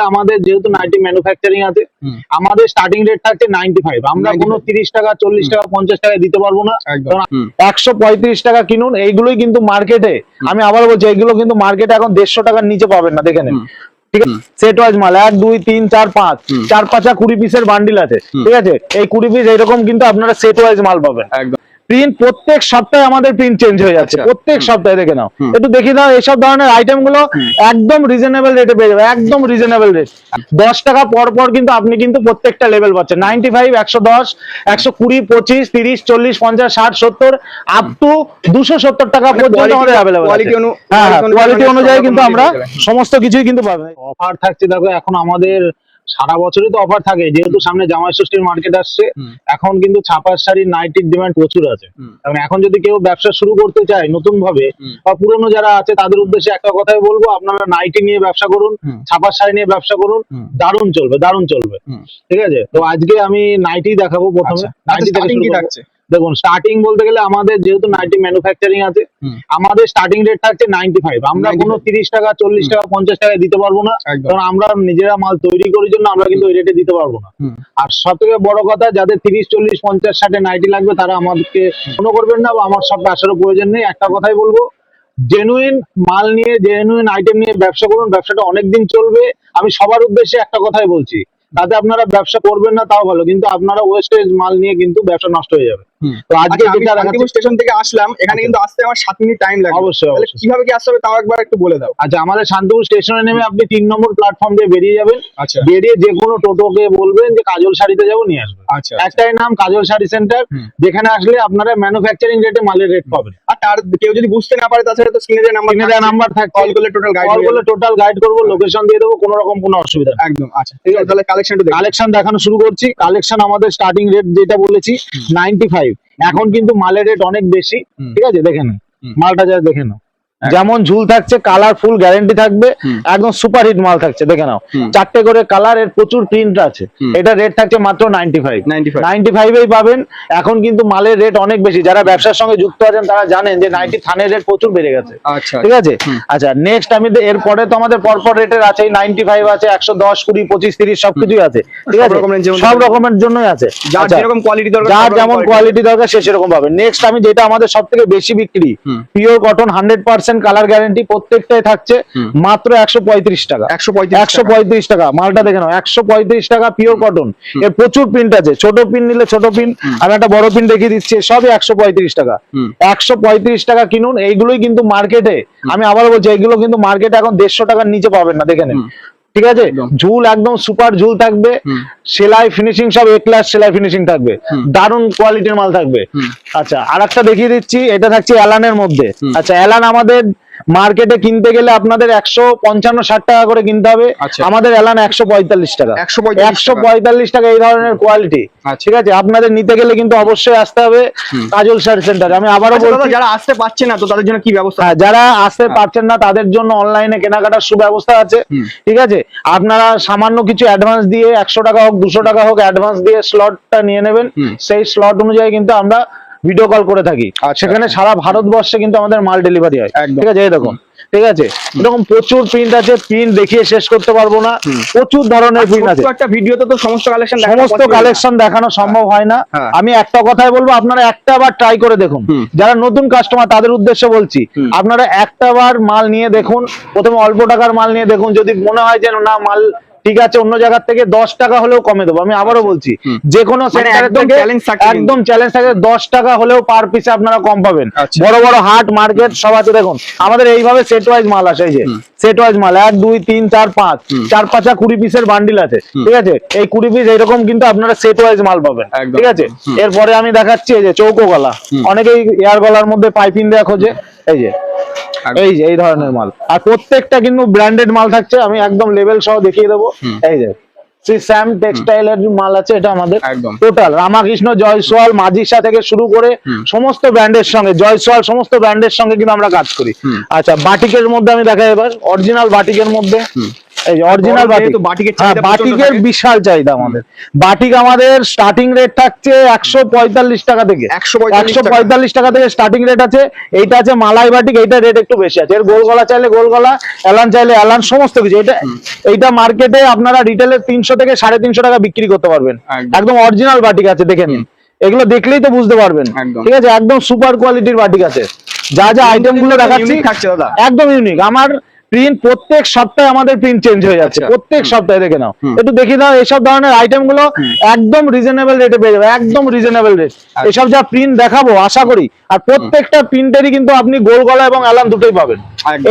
আমাদের যেহেতু nightie manufacturing আছে, আমাদের স্টার্টিং রেট থাকছে 95। আমরা কোনো 30 টাকা 40 টাকা 50 টাকায় দিতে পারবো না। 135 টাকা কিনুন। এইগুলোই কিন্তু মার্কেটে, আমি আবার বলছি, এইগুলো কিন্তু মার্কেটে এখন 150 টাকার নিচে পাবেন না, দেখে নেন। ঠিক আছে, সেট ওয়াইজ মাল 1 2 3 4 5 4 5 20 পিসের বান্ডিল আছে। ঠিক আছে, এই 20 পিস এইরকম কিন্তু আপনারা সেট ওয়াইজ মাল পাবেন। প্রিন্ট প্রত্যেক সপ্তাহে আমাদের প্রিন্ট চেঞ্জ হয়ে যাচ্ছে, প্রত্যেক সপ্তাহে। দেখে নাও, একটু দেখে দাও। এইসব ধরনের আইটেম গুলো একদম রিজনেবল রেটে পেয়ে যাবে, একদম রিজনেবল রেট। 10 টাকা পর পর কিন্তু আপনি কিন্তু প্রত্যেকটা লেভেল পাচ্ছেন। 95, 110, 120, 25, 30, 40, 50, 60, 70 আপ টু 270 টাকা পর্যন্ত আমাদের অ্যাভেলেবল আছে। হ্যাঁ, কোয়ালিটি অনুযায়ী কিন্তু আমরা সমস্ত কিছুই কিন্তু পাবেন। অফার থাকছে, দেখো এখন আমাদের সারা বছরই তো অফার থাকে, যেহেতু সামনে জামাই ষষ্ঠীর মার্কেট আসছে। এখন কিন্তু ছাপার শাড়ির নাইটির ডিমান্ড প্রচুর আছে। কারণ এখন যদি কেউ ব্যবসা শুরু করতে চায় নতুন ভাবে, বা পুরনো যারা আছে তাদের উদ্দেশ্যে একটা কথাই বলবো, আপনারা নাইটি নিয়ে ব্যবসা করুন, ছাপার শাড়ি নিয়ে ব্যবসা করুন, দারুণ চলবে, দারুণ চলবে। ঠিক আছে, তো আজকে আমি নাইটি দেখাবো প্রথমে। নাইটি থেকে শুরু করব। দেখুন, স্টার্টিং বলতে গেলে আমাদের যেহেতু নাইটি ম্যানুফ্যাকচারিং আছে, আমাদের স্টার্টিং রেট থাকছে 95। আমরা কোনো 30 টাকা 40 টাকা 50 টাকায় দিতে পারবো না, কারণ আমরা নিজেরা মাল তৈরি করার জন্য আমরা কিন্তু ওই রেটে দিতে পারবো না। আর সব থেকে বড় কথা, যাদের 30 40 50 60 নাইটি লাগবে তারা আমাদেরকে ফোন করবেন না, বা আমার সব আসারও প্রয়োজন নেই। একটা কথাই বলবো, জেনুইন মাল নিয়ে, জেনুইন আইটেম নিয়ে ব্যবসা করুন, ব্যবসাটা অনেকদিন চলবে। আমি সবার উদ্দেশ্যে একটা কথাই বলছি, তাতে আপনারা ব্যবসা করবেন না তাও ভালো, কিন্তু আপনারা ওয়েস্টেজ মাল নিয়ে কিন্তু ব্যবসা নষ্ট হয়ে যাবে। তো আজকে শান্তিপুর স্টেশন থেকে আসলাম, এখানে কিন্তু আসতে আমার 7 মিনিট টাইম লাগবে। অবশ্যই। কিভাবে কি আসতে হবে তাও একবার একটু বলে দাও। আচ্ছা, আমাদের শান্তিপুর স্টেশনে নেমে আপনি 3 নম্বর প্ল্যাটফর্ম দিয়ে বেরিয়ে যাবেন। আচ্ছা, বেরিয়ে যে কোনো টোটোকে বলবেন যে কাজল শাড়িতে যাবো, নিয়ে আসবে। আচ্ছা, একটাই নাম, কাজল শাড়ি সেন্টার, যেখানে আসলে আপনারা ম্যানুফ্যাকচারিং রেটে মালের রেট পাবেন। আর তার কেউ যদি বুঝতে না পারে, তাছাড়া তো স্ক্রিনে নাম্বার থাকে, কল করলে টোটাল গাইড করবো, লোকেশন দিয়ে দেবো, কোনো রকম কোনো অসুবিধা নেই। একদম। আচ্ছা, ঠিক আছে, তাহলে কালেকশন দেখানো শুরু করছি। কালেকশন আমাদের স্টার্টিং রেট যেটা বলেছি 95। এখন কিন্তু মালের রেট অনেক বেশি। ঠিক আছে, দেখে নাও মালটা, যা দেখে নাও, যেমন ঝুল থাকছে, কালারফুল গ্যারান্টি থাকবে, একদম সুপার হিট মাল থাকছে। দেখে নাও, 4টে করে কালার, এর প্রচুর প্রিন্ট আছে। এটা রেট থাকছে মাত্র 95 পাবেন। এখন কিন্তু মালের রেট অনেক বেশি। যারা ব্যবসার সঙ্গে যুক্ত আছেন তারা জানেন যে নাইটি থানের রেট প্রচুর বেড়ে গেছে। ঠিক আছে, আচ্ছা, নেক্সট আমি এরপরে তো আমাদের পরপর রেটের আছে, 95 আছে, 110, 20, 25, 30 সবকিছুই আছে। ঠিক আছে, সব রকমের জন্যই আছে। যার যেরকম কোয়ালিটি দরকার, যার যেমন কোয়ালিটি দরকার সে সেরকম পাবে। নেক্সট আমি যেটা আমাদের সব থেকে বেশি বিক্রি, পিওর কটন 100% কালার গ্যারান্টি, প্রত্যেকটাই থাকছে মাত্র 135 টাকা। 135 টাকা মালটা দেখে নাও, 135 টাকা পিওর কটন। এর প্রচুর প্রিন্ট আছে, ছোট প্রিন্ট নিলে ছোট প্রিন্ট, আমি একটা বড় প্রিন্ট দেখিয়ে দিচ্ছি, সবই 135 টাকা। 135 টাকা কিনুন। এইগুলোই কিন্তু মার্কেটে, আমি আবার বলছি, এইগুলো কিন্তু মার্কেটে এখন 150 টাকার নিচে পাবেন না, দেখে নেন। ঠিক আছে, ঝুল একদম সুপার ঝুল থাকবে, সেলাই ফিনিশিং সব এ ক্লাস সেলাই ফিনিশিং থাকবে, দারুণ কোয়ালিটির মাল থাকবে। আচ্ছা, আরেকটা দেখিয়ে দিচ্ছি, এটা থাকছে অ্যালানের মধ্যে। আচ্ছা, অ্যালান আমাদের মার্কেটে কিনতে গেলে আপনাদের 155-60 টাকা করে কিনতে হবে। আমাদের অ্যালান 145 টাকা। 145 টাকা এই ধরনের কোয়ালিটি। ঠিক আছে, আপনাদের নিতে গেলে কিন্তু অবশ্যই আসতে হবে কাজল শাড়ি সেন্টারে। আমি আবারও বলছি, যারা আসতে পারছে না তো তাদের জন্য কি ব্যবস্থা? যারা আসতে পারছেন না তাদের জন্য অনলাইনে কেনাকাটার সুব্যবস্থা আছে। ঠিক আছে, আপনারা সামান্য কিছু অ্যাডভান্স দিয়ে, 100 টাকা হোক 200 টাকা হোক, অ্যাডভান্স দিয়ে স্লটটা নিয়ে নেবেন। সেই স্লট অনুযায়ী কিন্তু আমরা ভিডিও কল করে থাকি। সেখানে সারা ভারতবর্ষে কিন্তু আমাদের মাল ডেলিভারি হয়। ঠিক আছে, এরকম। ঠিক আছে, এরকম প্রচুর প্রিন্ট আছে, প্রিন্ট দেখিয়ে শেষ করতে পারবো না, প্রচুর ধরনের প্রিন্ট আছে। একটা ভিডিওতে তো সমস্ত কালেকশন দেখানো সম্ভব হয় না। আমি একটা কথাই বলবো, আপনারা একটা বার ট্রাই করে দেখুন। যারা নতুন কাস্টমার তাদের উদ্দেশ্যে বলছি, আপনারা একটা বার মাল নিয়ে দেখুন, প্রথমে অল্প টাকার মাল নিয়ে দেখুন। যদি মনে হয় যে না মাল ঠিক আছে, অন্য জায়গা থেকে 10 টাকা হলেও কমে দেবো। আমি আবারও বলছি, যে কোনো সেন্টারে থেকে একদম চ্যালেঞ্জ থাকে, 10 টাকা হলেও পার পিসে আপনারা কম পাবেন। বড় বড় হাট মার্কেট সব আছে। দেখুন, আমাদের এইভাবে সেট ওয়াইজ মাল আসে, এই যে সেট ওয়াইজ মাল 1 2 3 4 5 4 5 20 পিসের বান্ডিল আছে। ঠিক আছে, এই 20 পিস এইরকম কিন্তু আপনারা সেট ওয়াইজ মাল পাবেন। ঠিক আছে, এরপরে আমি দেখাচ্ছি এই যে চৌকো গলা। অনেকেই এয়ার গলার মধ্যে পাইপিং দেওয়া খোঁজে, এই যে এই ধরনের মাল। আর প্রত্যেকটা কিন্তু ব্র্যান্ডেড মাল থাকছে, আমি একদম লেভেল সহ দেখিয়ে দেবো। এই যে শ্রী শ্যাম টেক্সটাইলের মাল আছে, এটা আমাদের টোটাল রামাকৃষ্ণ, জয়সওয়াল, মাজিসা থেকে শুরু করে সমস্ত ব্র্যান্ডের সঙ্গে, জয়সওয়াল সমস্ত ব্র্যান্ডের সঙ্গে কিন্তু আমরা কাজ করি। আচ্ছা, বাটিকের মধ্যে আমি দেখাই এবার, অরিজিনাল বাটিকের মধ্যে এই অরিজিনাল বাটিক, বাটিকের হ্যাঁ চাহিদা প্রচন্ড বাটিকের থাকে। বিশাল চাহিদা আমাদের। বাটিক আমাদের স্টার্টিং রেট থাকছে 145 টাকা থেকে, 145 টাকা থেকে স্টার্টিং রেট আছে। এইটা আছে মালাই বাটিক, এইটা রেট একটু বেশি আছে। এর গোল গলা চাইলে গোল গলা, এলান চাইলে এলান, সমস্ত কিছু। এইটা মার্কেটে আপনারা রিটেলে 300 থেকে 350 টাকা বিক্রি করতে পারবেন। একদম অরিজিনাল বাটিক আছে, দেখে নিন, এগুলো দেখলেই তো বুঝতে পারবেন। ঠিক আছে, একদম সুপার কোয়ালিটির বাটিক আছে। যা যা আইটেম গুলো দেখাচ্ছি একদম ইউনিক। আমার প্রিন্ট প্রত্যেক সপ্তাহে আমাদের প্রিন্ট চেঞ্জ হয়ে যাচ্ছে, প্রত্যেক সপ্তাহে। দেখে নাও, একটু দেখিয়ে দাও। এইসব ধরনের আইটেম গুলো একদম রিজনেবল রেটে পেয়ে যাবে, একদম রিজনেবল রেট। এসব যা প্রিন্ট দেখাবো আশা করি, আর প্রত্যেকটা প্রিন্টেরই কিন্তু আপনি গোল গলা এবং এলান দুটোই পাবেন।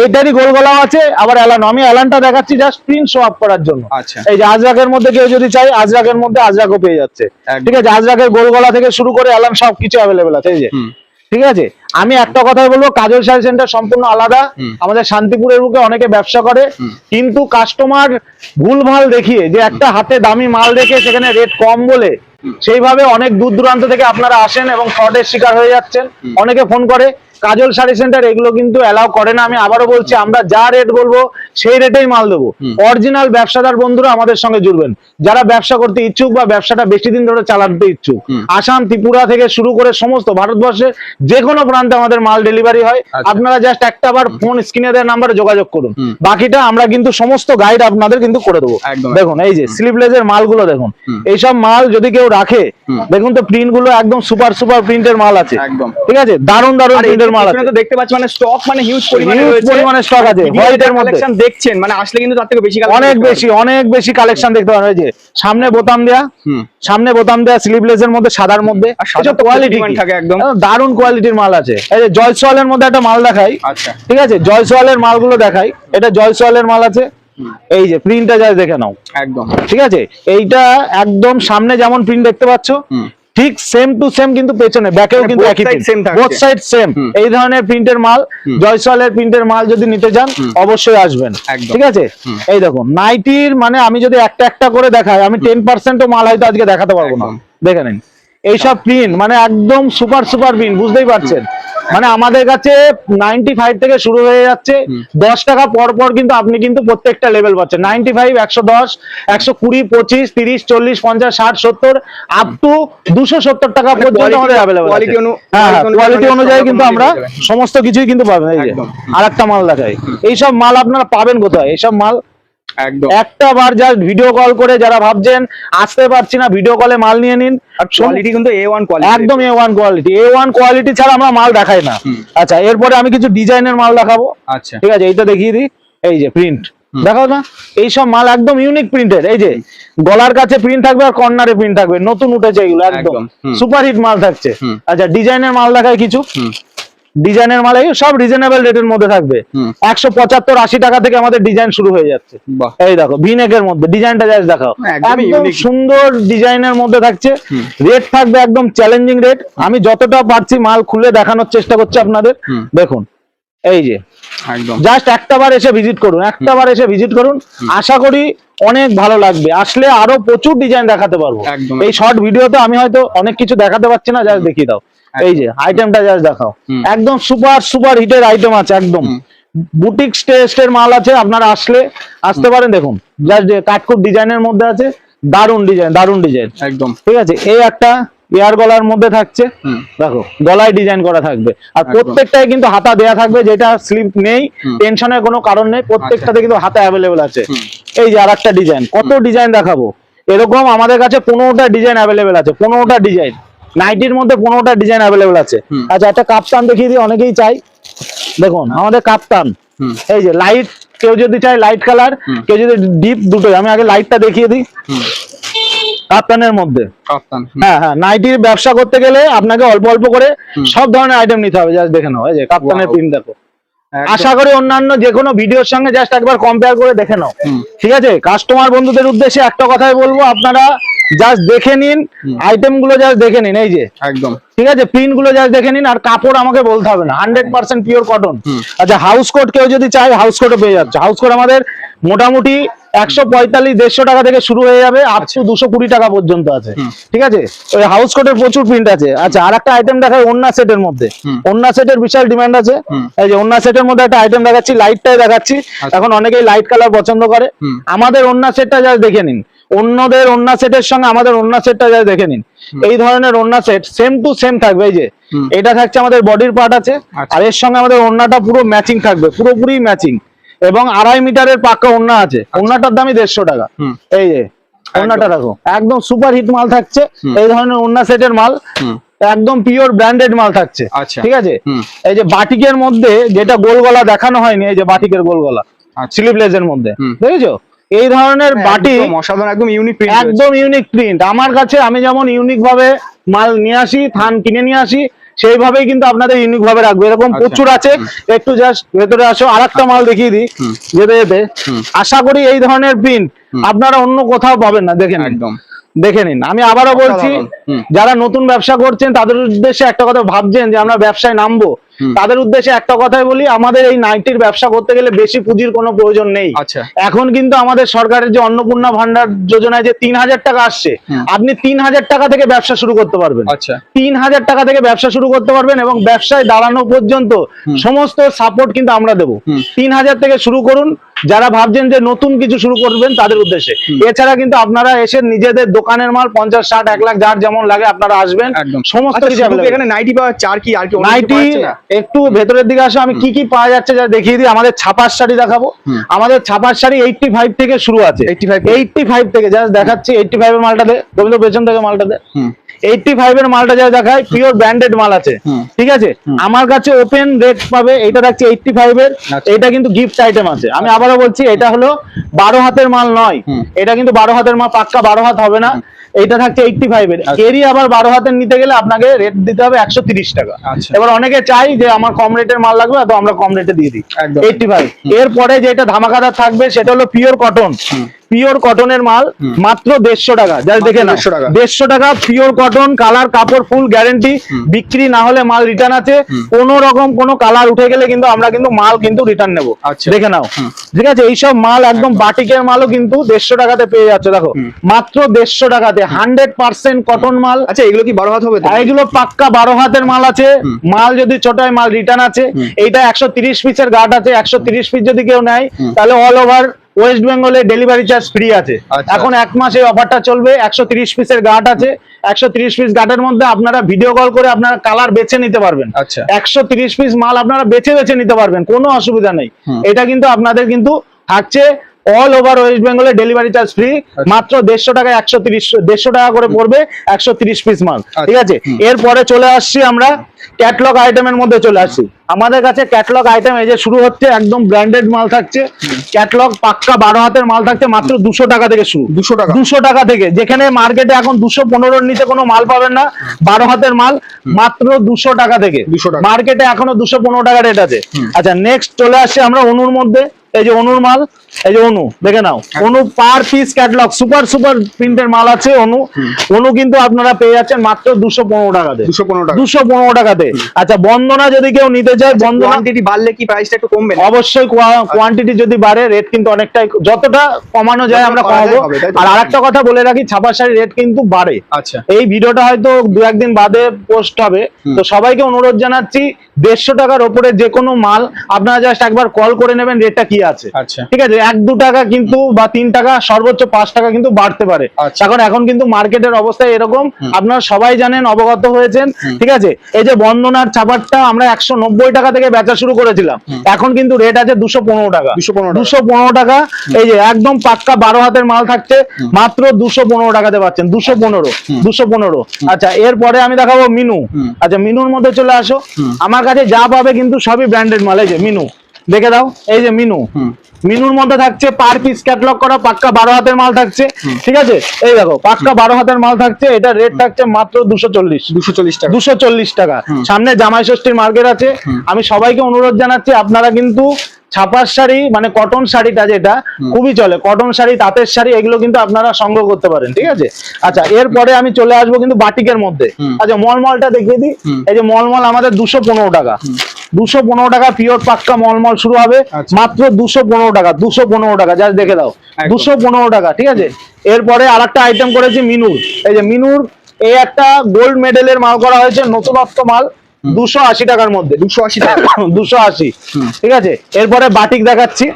এইটারই গোল গলাও আছে, আবার এলান। আমি এলানটা দেখাচ্ছি জাস্ট প্রিন্ট শো আপ করার জন্য। এই যে আজরাকের মধ্যে কেউ যদি চাই, আজরাকের মধ্যে আজরাকও পেয়ে যাচ্ছে। ঠিক আছে, আজরাকের গোল গলা থেকে শুরু করে এলান সবকিছু অ্যাভেলেবেল আছে। এই যে, ঠিক আছে, আমি একটা কথাই বলবো, কাজল শাড়ি সেন্টার সম্পূর্ণ আলাদা। আমাদের শান্তিপুরের বুকে অনেকে ব্যবসা করে, কিন্তু কাস্টমার ভুলভাল দেখিয়ে যে একটা হাতে দামি মাল রেখে সেখানে রেট কম বলে, সেইভাবে অনেক দূর দূরান্ত থেকে আপনারা আসেন এবং ফ্রডের শিকার হয়ে যাচ্ছেন। অনেকে ফোন করে, কাজল শাড়ি সেন্টার এগুলো কিন্তু অ্যালাউ করে না। আমি আবারও বলছি, আমরা যা রেট বলবো সেই রেটেই মাল দেবো। অরিজিনাল ব্যবসাদার বন্ধুরা আমাদের সঙ্গে জুড়বেন, যারা ব্যবসা করতে ইচ্ছুক বা ব্যবসাটা বেশি দিন ধরে চালাতে ইচ্ছুক। আসাম, ত্রিপুরা থেকে শুরু করে সমস্ত ভারতবর্ষের যে কোনো প্রান্তে আমাদের মাল ডেলিভারি হয়। আপনারা জাস্ট একটা বার ফোন স্ক্রিনে দেওয়া নাম্বারে যোগাযোগ করুন, বাকিটা আমরা কিন্তু সমস্ত গাইড আপনাদের কিন্তু করে দেবো। দেখুন, এই যে স্লিভলেসের মালগুলো দেখুন, এইসব মাল যদি কেউ রাখে, দেখুন তো প্রিন্ট গুলো একদম সুপার সুপার প্রিন্টের মাল আছে। ঠিক আছে, দারুণ দারুণ প্রিন্টের মাল আছে। দেখতে পাচ্ছি মানে স্টক মানে হিউজ পরিমাণে স্টক আছে। হোয়াইটের মধ্যে কালেকশন দেখছেন, মানে আসলে কিন্তু তার থেকে বেশি অনেক বেশি কালেকশন দেখতে পাবেন। এই যে সামনে বোতাম দেয়া, সামনে বোতাম দেয়া স্লিভলেসের মধ্যে, সাদার মধ্যে কোয়ালিটি থাকে, একদম দারুণ কোয়ালিটির মাল আছে। এই যে জয়সওয়ালের মধ্যে একটা মাল দেখাই। ঠিক আছে, জয়সওয়ালের মালগুলো দেখাই। এটা জয়সওয়ালের মাল আছে। এই যে প্রিন্টটা যা দেখে নাও, একদম ঠিক আছে। এইটা একদম সামনে যেমন প্রিন্ট দেখতে পাচ্ছ, ঠিক সেম টু সেম, কিন্তু পেছনে ব্যাকেও কিন্তু একই প্রিন্ট, বোথ সাইড সেম। এই ধরনের প্রিন্টের মাল, জয়সওয়ালের প্রিন্টের মাল যদি নিতে চান অবশ্যই আসবেন। ঠিক আছে, এই দেখুন নাইটির, মানে আমি যদি একটা একটা করে দেখাই, আমি 10%ও মাল হয়তো আজকে দেখাতে পারবো না। দেখে নিন এইসব প্রিন্ট, মানে একদম সুপার সুপার প্রিন্ট, বুঝতেই পারছেন। মানে আমাদের কাছে 95 থেকে শুরু হয়ে যাচ্ছে। 10 টাকা পর পর কিন্তু আপনি কিন্তু প্রত্যেকটা লেভেল পাচ্ছেন। 95, 110, 120, 25, 30, 40, 50, 60, 70 আপ টু 270 টাকা পর্যন্ত আমাদের अवेलेबल আছে। হ্যাঁ, কোয়ালিটি অনুযায়ী কিন্তু আমরা সমস্ত কিছুই কিন্তু পাবেন। এই যে আরেকটা মাল দেখাই। এইসব মাল আপনারা পাবেন কোথায়? এইসব মাল একটা বার জাস্ট ভিডিও কল করে, যারা ভাবছেন আসতে পারছি না, ভিডিও কলে মাল নিয়ে নিন। কোয়ালিটি কিন্তু A1 কোয়ালিটি, একদম A1 কোয়ালিটি। A1 কোয়ালিটি ছাড়া আমরা মাল দেখাই না। আচ্ছা, এরপরে আমি কিছু ডিজাইনের মাল দেখাবো। আচ্ছা, ঠিক আছে, এইটা দেখিয়ে দিই। এই যে প্রিন্ট দেখাও না, এইসব মাল একদম ইউনিক প্রিন্টের। এই যে গলার কাছে প্রিন্ট থাকবে আর কর্নারে প্রিন্ট থাকবে, নতুন উঠেছে এগুলো, একদম সুপার হিট মাল থাকছে। আচ্ছা, ডিজাইনের মাল দেখায় কিছু। ডিজাইনের মাল সব রিজনেবল রেটের মধ্যে থাকবে। 175-80 টাকা থেকে আমাদের ডিজাইন শুরু হয়ে যাচ্ছে। এই দেখো ভিনেকের মধ্যে ডিজাইনটা জাস্ট দেখাও, একদম সুন্দর ডিজাইনের মধ্যে থাকছে। রেট থাকবে একদম চ্যালেঞ্জিং রেট। আমি যতটা পারছি মাল খুলে দেখানোর চেষ্টা করছি আপনাদের। দেখুন, এই যে জাস্ট একটাবার এসে ভিজিট করুন, একটাবার এসে ভিজিট করুন। আশা করি অনেক ভালো লাগবে। আসলে আরো প্রচুর ডিজাইন দেখাতে পারবো। এই শর্ট ভিডিওতে আমি হয়তো অনেক কিছু দেখাতে পারছি না, জাস্ট দেখিয়ে দাও। এই যে আইটেমটা জাস্ট দেখাও, একদম সুপার সুপার হিটের আইটেম আছে, একদম বুটিক স্টেজের মাল আছে। আপনারা আসতে পারেন। দেখুন জাস্ট কাটকুট ডিজাইনের মধ্যে আছে, দারুন ডিজাইন, দারুন ডিজাইন, একদম ঠিক আছে। এই একটা এয়ার গলার মধ্যে থাকছে, দেখো গলায় ডিজাইন করা থাকবে, আর প্রত্যেকটাই কিন্তু হাতা দেয়া থাকবে, যেটা স্লিপ নেই, টেনশনের কোনো কারণ নেই, প্রত্যেকটাতে কিন্তু হাতা অ্যাভেলেবেল আছে। এই যে আরেকটা ডিজাইন, কত ডিজাইন দেখাবো, এরকম আমাদের কাছে 15টা ডিজাইন অ্যাভেলেবেল আছে। 15টা ডিজাইন নাইটির মধ্যে 15টা ডিজাইন অ্যাভেলেবেল আছে। আচ্ছা, একটা কাপ্তান দেখিয়ে দিই, অনেকেই চাই। দেখুন আমাদের কাপ্তান, এই যে লাইট, কেউ যদি চায় লাইট কালার, কেউ যদি ডিপ, দুটোই। আমি আগে লাইটটা দেখিয়ে দিই। কাপ্তানের মধ্যে, হ্যাঁ হ্যাঁ, নাইটির ব্যবসা করতে গেলে আপনাকে অল্প অল্প করে সব ধরনের আইটেম নিতে হবে। জাস্ট দেখে নাও, এই যে কাপ্তানের প্রিন্ট দেখো। আশা করি অন্যান্য যে কোনো ভিডিওর সঙ্গে জাস্ট একবার কম্পেয়ার করে দেখে নাও। ঠিক আছে, কাস্টমার বন্ধুদের উদ্দেশ্যে একটা কথাই বলবো, আপনারা জাস্ট দেখে নিন আইটেম গুলো, জাস্ট দেখে নিন। এই যে একদম ঠিক আছে, প্রিন্ট গুলো জাস্ট দেখে নিন। আর কাপড় আমাকে বলতে হবে না, 100% পিওর কটন। আচ্ছা, হাউস কোট কেউ যদি চায়, হাউস কোটও পেয়ে যাচ্ছে। হাউস কোট আমাদের মোটামুটি 145-150 টাকা থেকে শুরু হয়ে যাবে, আপ টু 220 টাকা পর্যন্ত আছে। ঠিক আছে, ওই হাউস কোটের প্রচুর প্রিন্ট আছে। আচ্ছা, আর একটা আইটেম দেখাই ওন্না সেটের মধ্যে। ওন্না সেটের বিশাল ডিমান্ড আছে। এই যে ওন্না সেটের মধ্যে একটা আইটেম দেখাচ্ছি, লাইটটাই দেখাচ্ছি। এখন অনেকেই লাইট কালার পছন্দ করে। আমাদের ওন্না সেটটা যা দেখে নিন, অন্যদের ওন্না সেটের সঙ্গে আমাদের ওন্না সেটটা যা দেখে নিন। এই ধরনের ওন্না সেট সেম টু সেম থাকবে। এই যে এটা থাকছে আমাদের বডির পার্ট আছে, আর এর সঙ্গে আমাদের ওন্নাটা পুরো ম্যাচিং থাকবে, পুরোপুরি ম্যাচিং, এবং 2.5 মিটারের পাক্কা ওন্না আছে। ওন্নাটার দামই 150 টাকা। এই যে ওন্নাটা রাখো, একদম সুপার হিট মাল থাকছে। এই ধরনের ওন্না সেটের মাল একদম পিওর ব্র্যান্ডেড মাল থাকছে। ঠিক আছে, এই যে বাটিকের মধ্যে যেটা গোল গলা দেখানো হয়নি, এই যে বাটিকের গোল গলা স্লিভলেসের মধ্যে, দেখেছো? এই ধরনের বাটি অসাধারণ, একদম ইউনিক প্রিন্ট, একদম ইউনিক প্রিন্ট। আমার কাছে আমি যেমন ইউনিক ভাবে মাল নিয়ে আসি, থান কিনে নিয়ে আসি, সেইভাবেই কিন্তু আপনাদের ইউনিক ভাবে রাখবে। এরকম প্রচুর আছে। একটু জাস্ট ভেতরে আসো, আরেকটা মাল দেখিয়ে দিই যেতে যেতে। আশা করি এই ধরনের প্রিন্ট আপনারা অন্য কোথাও পাবেন না। দেখেন, একদম দেখে নিন। আমি আবারও বলছি, যারা নতুন ব্যবসা করছেন তাদের উদ্দেশ্যে একটা কথা, ভাবছেন যে আমরা ব্যবসায় নামবো, তাদের উদ্দেশ্যে একটা কথাই বলি, আমাদের এই নাইটির ব্যবসা করতে গেলে বেশি পুঁজির কোনো প্রয়োজন নেই। এখন কিন্তু আমাদের সরকারের যে অন্নপূর্ণা ভান্ডার যোজনায় যে 3000 টাকা আসছে, আপনি 3000 টাকা থেকে ব্যবসা শুরু করতে পারবেন। 3000 টাকা থেকে ব্যবসা শুরু করতে পারবেন, এবং ব্যবসায় দাঁড়ানো পর্যন্ত সমস্ত সাপোর্ট কিন্তু আমরা দেবো। 3000 থেকে শুরু করুন, যারা ভাবছেন যে নতুন কিছু শুরু করবেন তাদের উদ্দেশ্যে। এছাড়া কিন্তু আপনারা এসে নিজেদের দোকানের মাল 50, 60, 1 লাখ যার যেমন লাগে আপনারা আসবেন, সমস্ত কিছু এখানে নাইটি পাওয়া যাচ্ছে। আর কি আর কি নাইটি একটু ভেতরের দিকে আসো, আমি কি কি পাওয়া যাচ্ছে যা দেখিয়ে দিই। আমাদের ছাপার শাড়ি দেখাবো। আমাদের ছাপার শাড়ি 85 থেকে শুরু আছে। 85 থেকে জাস্ট দেখাচ্ছি। 85 এর মালটা দে, গোবিন্দ পেছন থেকে মালটা দে। 85 এর মালটা যা দেখায় পিওর ব্র্যান্ডেড মাল আছে। ঠিক আছে, আমার কাছে ওপেন রেট পাবে। এটা থাকছে 85 এর। এটা কিন্তু গিফট আইটেম আছে। আমি আবারও বলছি, এটা হলো 12 হাতের মাল নয়, এটা কিন্তু 12 হাতের মাল, পাক্কা 12 হাত হবে না। এটা থাকছে 85 এর। এরই আবার 12 হাতের নিতে গেলে আপনাকে রেট দিতে হবে 130 টাকা। এবার অনেকে চাই যে আমার কম রেটের মাল লাগবে, তো আমরা কম রেটে দিয়ে দিই 85। এরপরে যেটা ধামাকাদার থাকবে সেটা হলো পিওর কটন। পিওর কটনের মাল মাত্র 150 টাকা। যা দেখে না, 150 টাকা পিওর কটন, কালার কাপড় ফুল গ্যারেন্টি। বিক্রি না হলে মাল রিটার্ন আছে। কোন রকম কোনো কালার উঠে গেলে কিন্তু আমরা কিন্তু মাল কিন্তু রিটার্ন নেবো। দেখে নাও, ঠিক আছে? এইসব মাল একদম বাটিকের মালও কিন্তু 150 টাকাতে পেয়ে যাচ্ছে। দেখো, মাত্র 150 টাকাতে 100% কটন মাল। আচ্ছা, এগুলো কি 12 হাত হবে? এগুলো পাক্কা 12 হাতের মাল আছে। মাল যদি ছোট হয় মাল রিটার্ন আছে। এইটা 130 পিসের গার্ড আছে। 130 পিস যদি কেউ নেয় তাহলে অল ওভার ওয়েস্ট বেঙ্গলে ডেলিভারি চার্জ ফ্রি আছে। এখন 1 মাস এই অফারটা চলবে। 130 পিসের গার্ড আছে। 130 পিস গার্ডের মধ্যে আপনারা ভিডিও কল করে আপনারা কালার বেছে নিতে পারবেন। 130 পিস মাল আপনারা বেছে বেছে নিতে পারবেন, কোনো অসুবিধা নেই। এটা কিন্তু আপনাদের কিন্তু থাকছে অল ওভার ওয়েস্ট বেঙ্গলে ডেলিভারি চার্জ ফ্রি। মাত্র 150 টাকায় 150 টাকা করে পড়বে 130 পিস মাল। ঠিক আছে, এরপরে চলে আসছি আমরা ক্যাটলগ আইটেমের মধ্যে চলে আসছি। আমাদের কাছে ক্যাটলগ আইটেম এই যে শুরু হচ্ছে, একদম ব্র্যান্ডেড মাল থাকছে। ক্যাটলগ পাক্কা 12 হাতের মাল থাকছে মাত্র 200 টাকা থেকে শুরু। 200 টাকা থেকে, যেখানে মার্কেটে এখন 215 নিচে কোনো মাল পাবেন না। 12 হাতের মাল মাত্র 200 টাকা থেকে। মার্কেটে এখনো 215 টাকা রেট আছে। আচ্ছা, নেক্সট চলে আসছে আমরা অনুর মধ্যে। এই যে অনুর মাল, এই যে অনু দেখে নাও। অনু পার পিস ক্যাটলগ সুপার প্রিন্টের মাল আছে। অনু কিন্তু আপনারা পেয়ে যাচ্ছেন মাত্র 215 টাকাতে। 215 টাকাতে। আচ্ছা, বন্দনা যদি কেউ নিতে চায়, বন্দনা কোয়ান্টিটি বাড়লে কি প্রাইসটা একটু কমবে? অবশ্যই কোয়ান্টিটি যদি বাড়ে রেট কিন্তু অনেকটাই, যতটা কমানো যায় আমরা কমাবো। আর আরেকটা কথা বলে রাখি, ছাপা শাড়ির রেট কিন্তু বাড়ে। এই ভিডিওটা হয়তো 2-1 দিন বাদে পোস্ট হবে, তো সবাইকে অনুরোধ জানাচ্ছি 150 টাকার উপরে যে কোনো মাল আপনারা জাস্ট একবার কল করে নেবেন রেটটা কি আছে। ঠিক আছে, 1-2 টাকা কিন্তু বা 3 টাকা সর্বোচ্চ 5 টাকা কিন্তু বাড়তে পারে। এখন কিন্তু মার্কেটের অবস্থা এরকম, আপনারা সবাই জানেন, অবগত হয়েছেন। ঠিক আছে, এই যে বন্দনার ছাপারটা আমরা 190 টাকা থেকে বেচা শুরু করেছিলাম, এখন কিন্তু রেট আছে 215 টাকা। 215 টাকা। এই যে একদম পাক্কা 12 হাতের মাল থাকছে মাত্র 215 টাকাতে পাচ্ছেন। 215। আচ্ছা, এরপরে আমি দেখাবো মিনু। আচ্ছা, মিনুর মধ্যে চলে আসো। আমার কাছে যা পাবে কিন্তু সবই ব্র্যান্ডেড মাল। এই যে মিনু দেখে দাও, এই যে মিনু। মিনুর মধ্যে থাকছে পার পিস ক্যাটলগ করা পাক্কা 12 হাতের মাল থাকছে। ঠিক আছে, এই দেখো পাক্কা 12 হাতের মাল থাকছে। এটা রেট থাকছে মাত্র 240 টাকা। সামনে জামাই ষষ্ঠীর মার্কেট আছে। আমি সবাইকে অনুরোধ জানাচ্ছি, আপনারা কিন্তু ছাপার শাড়ি মানে কটন শাড়িটা যেটা খুবই চলে, কটন শাড়ি, তাঁতের শাড়ি, এগুলো কিন্তু আপনারা সংগ্রহ করতে পারেন। ঠিক আছে, আচ্ছা, এরপরে আমি চলে আসবো কিন্তু বাটিকের মধ্যে। আচ্ছা, মলমলটা দেখিয়ে দিই। এই যে মলমল আমাদের 215 টাকা। 215 টাকা পিওর পাক্কা মলমল শুরু হবে আচ্ছা। মাত্র 215 টাকা, 215 টাকা, জাস্ট দেখে দাও, একদম। 215 টাকা, ঠিক আছে। এরপরে আরেকটা আইটেম করেছি মিনুর, এই যে মিনুর, এই একটা গোল্ড মেডেলের মাল করা হয়েছে, নতুনত্ব মাল, 280 টাকার মধ্যে, 280 টাকা। 280, ঠিক আছে। এরপরে বাটিক দেখাচ্ছি,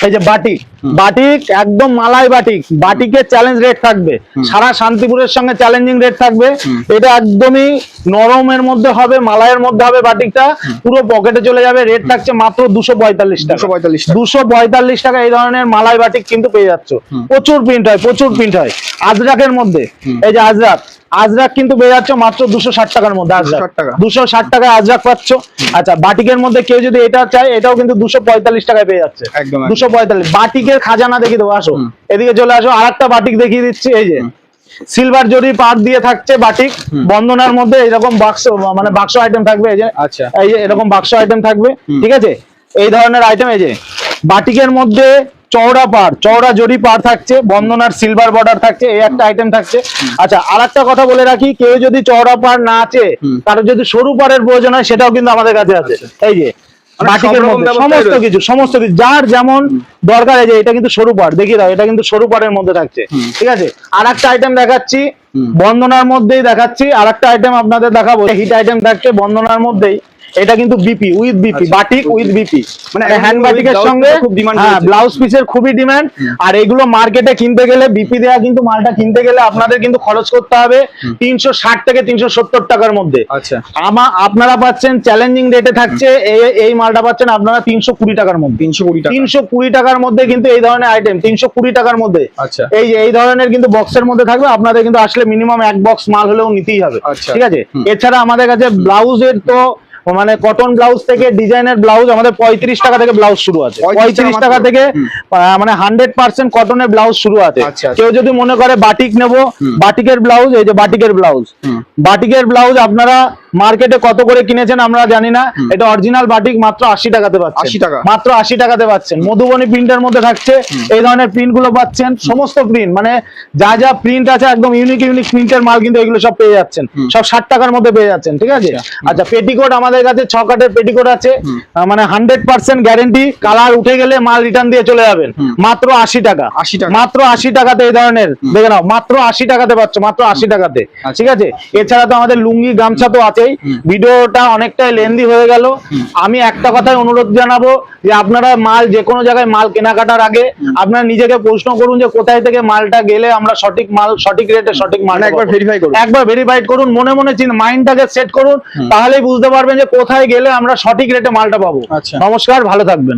এই যে বাটিক, বাটিক একদম মালাই বাটিক, বাটিকের চ্যালেঞ্জ রেট থাকবে, সারা শান্তিপুরের সঙ্গে চ্যালেঞ্জিং রেট থাকবে। এটা একদমই নরমের মধ্যে হবে, মালাইয়ের মধ্যে হবে বাটিকটা, পুরো পকেটে চলে যাবে। রেট থাকছে মাত্র 245 টাকা, 245 টাকা। 245 টাকা এই ধরনের মালাই বাটিক কিন্তু পেয়ে যাচ্ছ। প্রচুর প্রিন্ট হয়, প্রচুর প্রিন্ট হয়। আজরাকের মধ্যে, এই যে আজরাক, আজরাক কিন্তু পেয়ে যাচ্ছ মাত্র 260 টাকার মধ্যে, আজরাক 260 টাকা। 260 টাকায় আজরাক পাচ্ছ। আচ্ছা, বাটিকের মধ্যে কেউ যদি এটা চায়, এটাও কিন্তু 245 টাকায় পেয়ে যাচ্ছে, একদম, 245। বাটিকের খাজানা দেখিয়ে দেবো, আসো এদিকে চলে আসো। আরেকটা বাটিক দেখিয়ে দিচ্ছি, এই যে সিলভার জরি পাট দিয়ে থাকছে বাটিক, বন্দনার মধ্যে এরকম বাক্স, মানে বাক্স আইটেম থাকবে, এই যে, আচ্ছা। এই যে এরকম বাক্স আইটেম থাকবে, ঠিক আছে। এই ধরনের আইটেম, এই যে বাটিকের মধ্যে চওড়া পাড়, চওড়া জরি পাড় থাকছে, বন্দনার সিলভার বর্ডার থাকছে, এই একটা আইটেম থাকছে। আচ্ছা, আরেকটা কথা বলে রাখি, কেউ যদি চওড়া পাড় না আছে, কারো যদি সরু পাড়ের প্রয়োজন হয়, সেটাও কিন্তু আমাদের কাছে আছে। এই যে মানে বাটিকের সব রকম মধ্যে ব্যবস্থাই সমস্ত রয়েছে। কিছু, সমস্ত কিছু যার যেমন দরকার। এই যে এটা কিন্তু সরু পাড়, দেখিয়ে দাও, এটা কিন্তু সরু পাড়ের মধ্যে থাকছে, ঠিক আছে। আর একটা আইটেম দেখাচ্ছি, বন্দনার মধ্যেই দেখাচ্ছি, আর একটা আইটেম আপনাদের দেখাবো, হিট আইটেম থাকছে বন্দনার মধ্যেই। এটা কিন্তু BP with BP, batik with BP, মানে এখন হ্যান্ড কিন্তু বাটিকের blouse সঙ্গে piece-এর খুব demand হ্যাঁ, রয়েছে। ব্লাউজ পিসের খুবই ডিমান্ড। আর এগুলো মার্কেটে কিনতে গেলে, বিপি দেয়া কিন্তু মালটা কিনতে গেলে আপনাদের কিন্তু খরচ করতে হবে 360 থেকে 370 টাকার মধ্যে। আচ্ছা। আপনারা পাচ্ছেন চ্যালেঞ্জিং রেটে থাকছে, এই মালটা পাচ্ছেন আপনারা 320 টাকার মধ্যে, 320 টাকা। 320 টাকার মধ্যে কিন্তু এই ধরনের আইটেম 320 টাকার মধ্যে। আচ্ছা। এই যে এই ধরনের কিন্তু বক্সের মধ্যে থাকবে, আপনাদের কিন্তু আসলে মিনিমাম এক বক্স মাল হলেও নিতেই হবে, আচ্ছা। ঠিক আছে। এছাড়া আমাদের কাছে ব্লাউজের তো মানে কটন ব্লাউজ থেকে ডিজাইনের ব্লাউজ আমাদের 35 টাকা থেকে ব্লাউজ শুরু আছে, 35 টাকা থেকে মানে 100% কটনের ব্লাউজ শুরু আছে। আচ্ছা। কেউ যদি মনে করে বাটিক নেবো, বাটিকের ব্লাউজ, এই যে বাটিকের ব্লাউজ, বাটিকের ব্লাউজ আপনারা মার্কেটে কত করে কিনেছেন আমরা জানি না, এটা অরিজিনাল বাটিক মাত্র 80 টাকাতে পাচ্ছেন, 80 টাকা। মাত্র 80 টাকাতে পাচ্ছেন। মধুবনী প্রিন্টের মধ্যে থাকছে, এই ধরনের প্রিন্ট গুলো পাচ্ছেন, সমস্ত প্রিন্ট, মানে যা যা প্রিন্ট আছে একদম ইউনিক ইউনিক প্রিন্টের মাল কিন্তু এগুলো সব পেয়ে যাচ্ছেন, সব 60 টাকার মধ্যে পেয়ে যাচ্ছেন, ঠিক আছে। আচ্ছা, পেটিকোট আমাদের কাছে 6 কাটের পেটিকোট আছে, মানে 100% গ্যারেন্টি, কালার উঠে গেলে মাল রিটার্ন দিয়ে চলে যাবেন, মাত্র 80 টাকা, 80 টাকা। মাত্র 80 টাকাতে এই ধরনের, দেখে নাও, মাত্র 80 টাকাতে পাচ্ছ, মাত্র 80 টাকাতে, ঠিক আছে। এছাড়া তো আমাদের লুঙ্গি গামছা তো আছেই। ভিডিওটা অনেকটাই লেন্দি হয়ে গেল, আমি একটা কথাই অনুরোধ জানাবো যে আপনারা মাল, যে কোনো জায়গায় মাল কেনাকাটার আগে আপনারা নিজেকে প্রশ্ন করুন যে কোথায় থেকে মালটা গেলে আমরা সঠিক মাল, সঠিক রেটে সঠিক মাল একবার ভেরিফাই করুন, একবার ভেরিফাইড করুন, মনে মনে মাইন্ডটাকে সেট করুন, তাহলেই বুঝতে পারবেন যে কোথায় গেলে আমরা সঠিক রেটে মালটা পাবো। আচ্ছা। নমস্কার, ভালো থাকবেন।